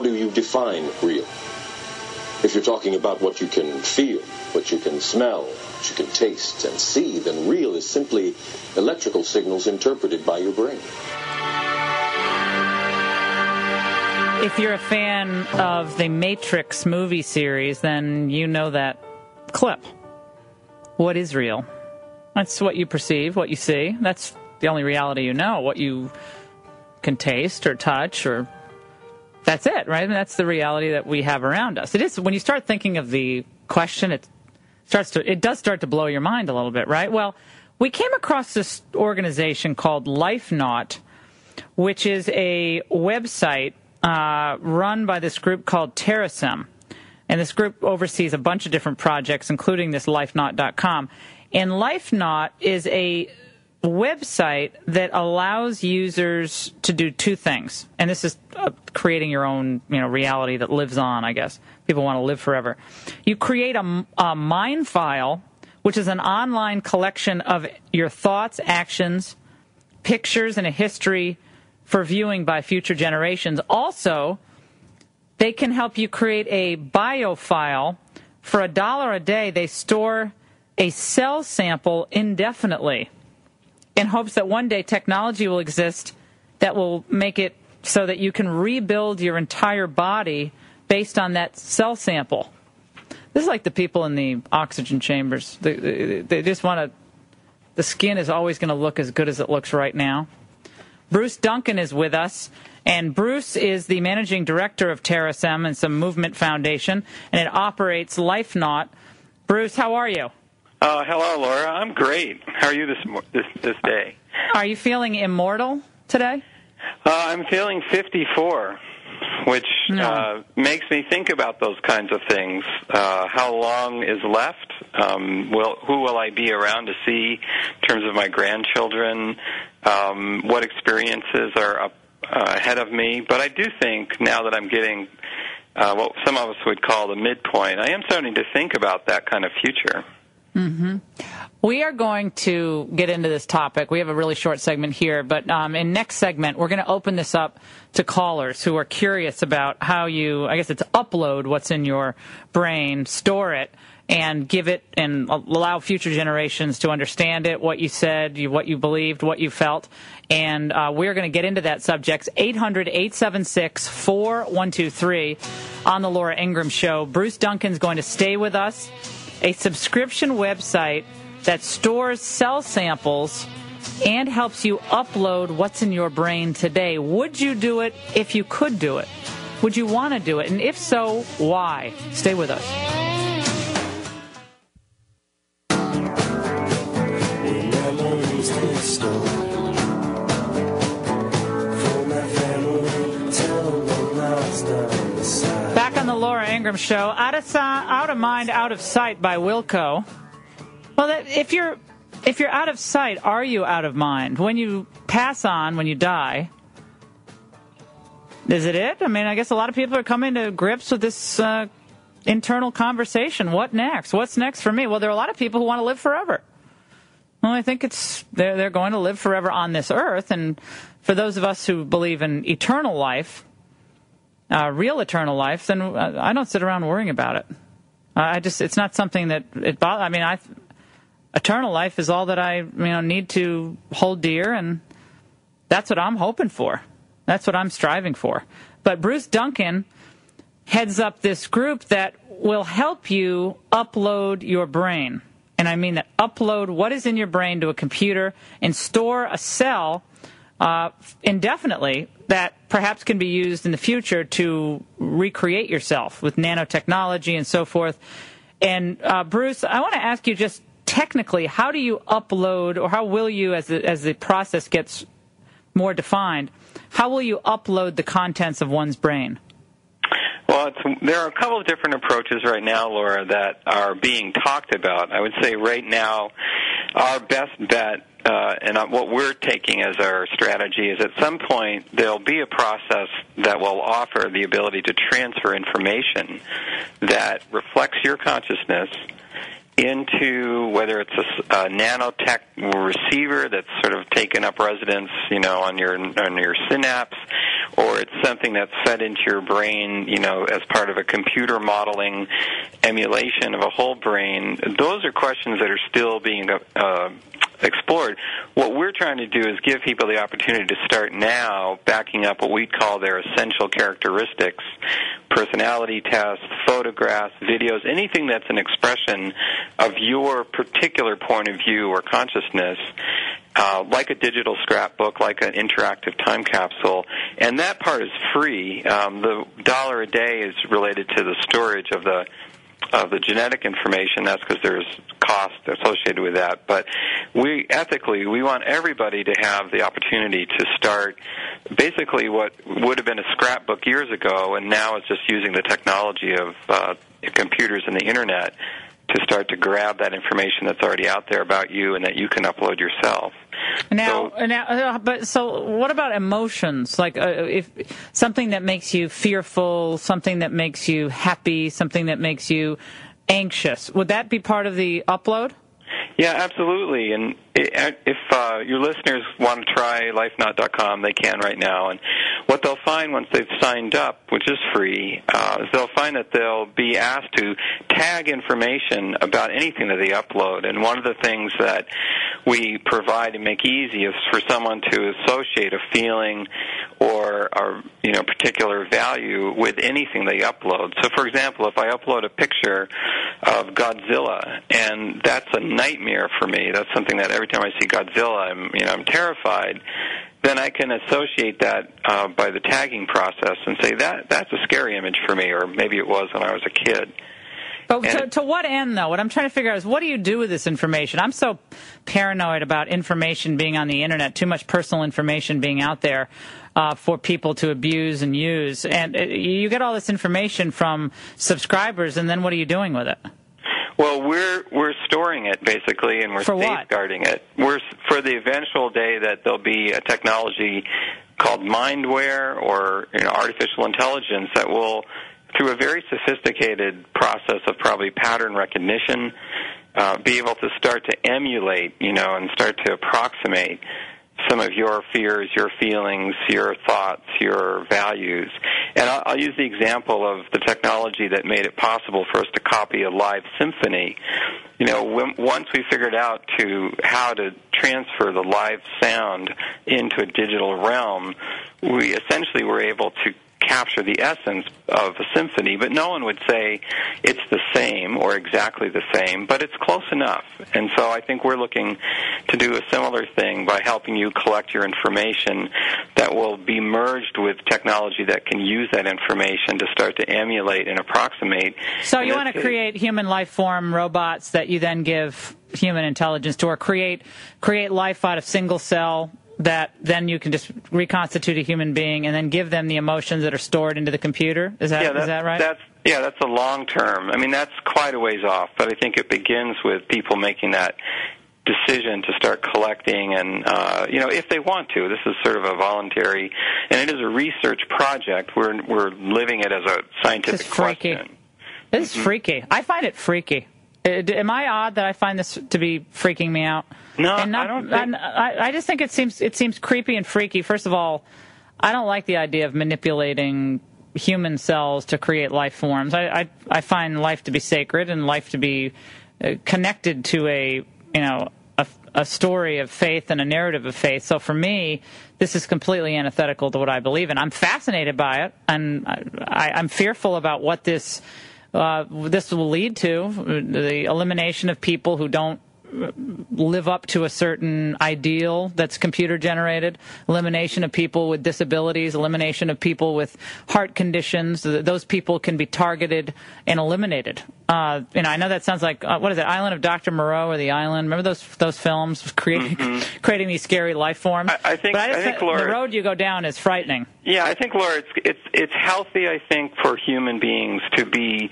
do you define real? If you're talking about what you can feel, what you can smell, what you can taste and see, then real is simply electrical signals interpreted by your brain. If you're a fan of the Matrix movie series, then you know that clip. What is real? That's what you perceive, what you see. That's the only reality you know. What you can taste or touch, or that's it, right? And that's the reality that we have around us. It is when you start thinking of the question, it does start to blow your mind a little bit, right? Well, we came across this organization called LifeNaut, which is a website run by this group called Terasem. And this group oversees a bunch of different projects, including this LifeNaut.com. And LifeNaut is a website that allows users to do two things. And this is creating your own, reality that lives on, I guess. People want to live forever. You create a mind file, which is an online collection of your thoughts, actions, pictures, and a history for viewing by future generations. Also, they can help you create a bio file. For $1 a day, they store a cell sample indefinitely in hopes that one day technology will exist that will make it so that you can rebuild your entire body based on that cell sample. This is like the people in the oxygen chambers. They just want to, the skin is always going to look as good as it looks right now. Bruce Duncan is with us, and Bruce is the managing director of Terasem and some movement foundation, and it operates LifeNaut. Bruce, how are you? Hello, Laura. I'm great. How are you this day? Are you feeling immortal today? I'm feeling 54, which makes me think about those kinds of things. How long is left? Who will I be around to see in terms of my grandchildren? What experiences are up ahead of me? But I do think now that I'm getting what some of us would call the midpoint, I am starting to think about that kind of future. Mm-hmm. We are going to get into this topic. We have a really short segment here, but in next segment, we're going to open this up to callers who are curious about how you, I guess it's upload what's in your brain, store it, and give it and allow future generations to understand it, what you said, what you believed, what you felt. And we're going to get into that subject. 800-876-4123 on the Laura Ingraham Show. Bruce Duncan's going to stay with us. A subscription website that stores cell samples and helps you upload what's in your brain today. Would you do it if you could do it? Would you want to do it? And if so, why? Stay with us. Back on the Laura Ingraham Show, Out of Mind, Out of Sight by Wilco. Well, if you're out of sight, are you out of mind? When you pass on, when you die, is it? I mean, I guess a lot of people are coming to grips with this internal conversation. What next? What's next for me? Well, there are a lot of people who want to live forever. Well, I think they're going to live forever on this earth, and for those of us who believe in eternal life, real eternal life, then I don't sit around worrying about it. It's not something that it bothers. I mean, eternal life is all that I need to hold dear, and that's what I'm hoping for. That's what I'm striving for. But Bruce Duncan heads up this group that will help you upload your brain. And I mean that upload what is in your brain to a computer and store a cell indefinitely that perhaps can be used in the future to recreate yourself with nanotechnology and so forth. And Bruce, I want to ask you just technically, how do you upload, or how will you, as the process gets more defined, how will you upload the contents of one's brain? Well, there are a couple of different approaches right now, Laura, that are being talked about. I would say right now our best bet and what we're taking as our strategy is at some point there'll be a process that will offer the ability to transfer information that reflects your consciousness into whether it's a nanotech receiver that's sort of taken up residence, on your synapse, or it's something that's fed into your brain, as part of a computer modeling emulation of a whole brain. Those are questions that are still being explored. What we're trying to do is give people the opportunity to start now backing up what we call their essential characteristics, personality tests, photographs, videos, anything that's an expression of your particular point of view or consciousness, like a digital scrapbook, like an interactive time capsule. And that part is free. The $1 a day is related to the storage of the genetic information. That's because there's cost associated with that. But we want everybody to have the opportunity to start basically what would have been a scrapbook years ago, and now it's just using the technology of computers and the Internet to start to grab that information that's already out there about you and that you can upload yourself. So what about emotions? Like if something that makes you fearful, something that makes you happy, something that makes you anxious, would that be part of the upload? Yeah, absolutely. And if your listeners want to try LifeNaut.com, they can right now. And what they'll find once they've signed up, which is free, is they'll find that they'll be asked to tag information about anything that they upload. And one of the things that we provide and make easy is for someone to associate a feeling or particular value with anything they upload. So, for example, if I upload a picture of Godzilla, and that's a nightmare for me, that's something that every time I see Godzilla, I'm terrified, then I can associate that by the tagging process and say that's a scary image for me, or maybe it was when I was a kid. But to what end, though? What I'm trying to figure out is, what do you do with this information? I'm so paranoid about information being on the Internet, too much personal information being out there for people to abuse and use. And you get all this information from subscribers, and then what are you doing with it? Well, we're storing it, basically, and we're safeguarding it. We're for the eventual day that there'll be a technology called mindware or artificial intelligence that will, through a very sophisticated process of probably pattern recognition, be able to start to emulate, and start to approximate some of your fears, your feelings, your thoughts, your values. And I'll use the example of the technology that made it possible for us to copy a live symphony. Once we figured out how to transfer the live sound into a digital realm, we essentially were able to capture the essence of a symphony, but no one would say it's the same or exactly the same, but it's close enough. And so I think we're looking to do a similar thing by helping you collect your information that will be merged with technology that can use that information to start to emulate and approximate. So you want to create human life form robots that you then give human intelligence to, or create life out of single cell that then you can just reconstitute a human being and then give them the emotions that are stored into the computer? Is that right? That's a long term. That's quite a ways off, but I think it begins with people making that decision to start collecting, and if they want to. This is sort of a voluntary, and it is a research project. We're living it as a scientific question. This is freaky. I find it freaky. Am I odd that I find this to be freaking me out? No, I don't think... I just think it seems creepy and freaky. First of all, I don't like the idea of manipulating human cells to create life forms. I find life to be sacred and life to be connected to a story of faith and a narrative of faith. So for me, this is completely antithetical to what I believe in. I'm fascinated by it, and I'm fearful about what this will lead to, the elimination of people who don't live up to a certain ideal that's computer generated, elimination of people with disabilities, elimination of people with heart conditions. Those people can be targeted and eliminated. I know that sounds like what is it, Island of Dr. Moreau, or The Island? Remember those films creating these scary life forms? I think Laura, the road you go down is frightening. Yeah, I think, Laura, it's healthy, I think, for human beings to be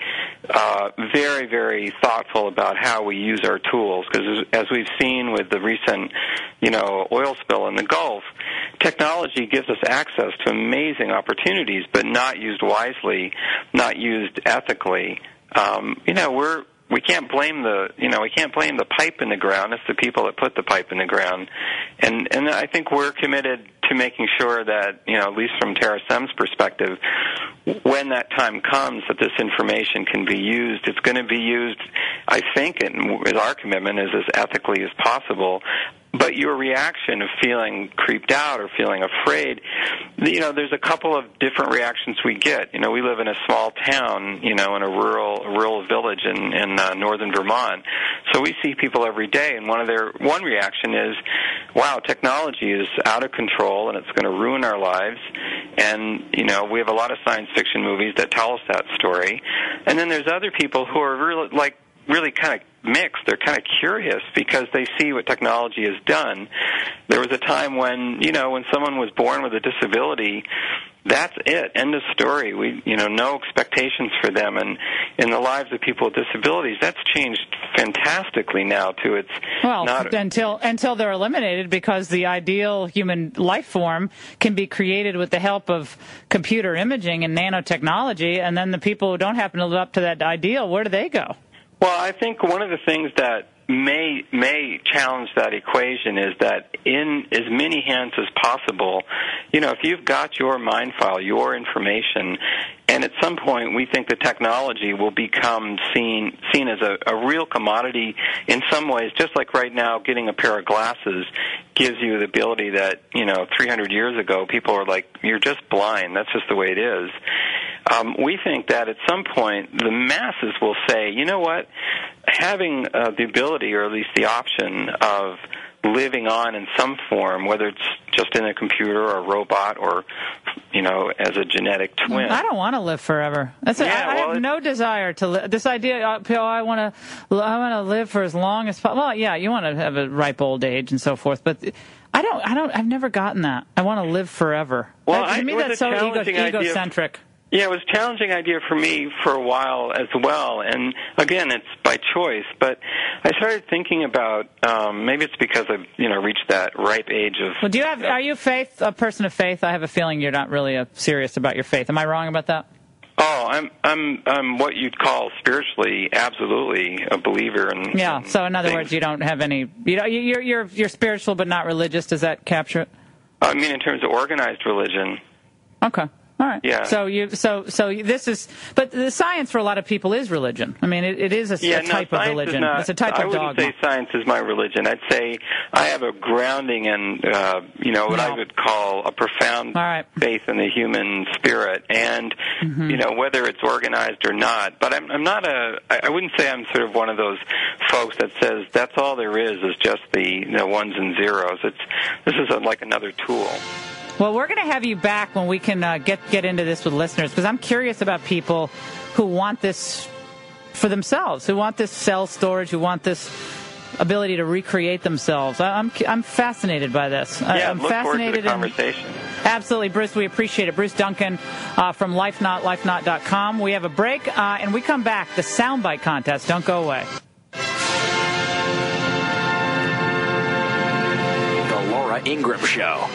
very, very thoughtful about how we use our tools, because as we've seen with the recent, oil spill in the Gulf, technology gives us access to amazing opportunities, but not used wisely, not used ethically. We can't blame the pipe in the ground. It's the people that put the pipe in the ground, and I think we're committed to making sure that, at least from Tara Sem's perspective, when that time comes that this information can be used, it's going to be used, I think, and our commitment is as ethically as possible. But your reaction of feeling creeped out or feeling afraid, there's a couple of different reactions we get. We live in a small town, in a rural village in northern Vermont. So we see people every day, and one reaction is, wow, technology is out of control and it's going to ruin our lives. And, we have a lot of science fiction movies that tell us that story. And then there's other people who are really kind of mixed. They're kind of curious because they see what technology has done. There was a time when, when someone was born with a disability, that's it. End of story. No expectations for them. And in the lives of people with disabilities, that's changed fantastically now to it's not until they're eliminated, because the ideal human life form can be created with the help of computer imaging and nanotechnology, and then the people who don't happen to live up to that ideal, where do they go? Well, I think one of the things that may challenge that equation is that in as many hands as possible, if you've got your mind file, your information, and at some point we think the technology will become seen as a real commodity in some ways, just like right now getting a pair of glasses gives you the ability that, 300 years ago people were like, you're just blind, that's just the way it is. We think that at some point the masses will say, you know what, having the ability or at least the option of living on in some form, whether it's just in a computer or a robot or, as a genetic twin. I don't want to live forever. I have no desire to live. This idea, I want to live for as long as possible. Well, yeah, you want to have a ripe old age and so forth, but I've never gotten that. I want to live forever. Well, to me, that's so egocentric. Yeah, it was a challenging idea for me for a while as well, and again, it's by choice. But I started thinking about maybe it's because I've reached that ripe age of. Well, are you a person of faith? I have a feeling you're not really serious about your faith. Am I wrong about that? Oh, I'm what you'd call spiritually, absolutely a believer. Yeah. So in other words, you don't have any. You're spiritual but not religious. Does that capture it? I mean, in terms of organized religion. Okay. All right. Yeah. So this is, but the science for a lot of people is religion. I mean, it is a type of religion. It's a type of dogma. I wouldn't say science is my religion. I'd say I have a grounding in, what I would call a profound faith in the human spirit, and whether it's organized or not. But I'm not I wouldn't say I'm sort of one of those folks that says that's all there is just the ones and zeros. This is like another tool. Well, we're going to have you back when we can get into this with listeners, because I'm curious about people who want this for themselves, who want this cell storage, who want this ability to recreate themselves. I'm fascinated by this. Yeah, I'm look fascinated forward to the conversation. Absolutely, Bruce. We appreciate it. Bruce Duncan from LifeNaut, LifeNaut.com. We have a break, and we come back. The Soundbite Contest. Don't go away. The Laura Ingraham Show.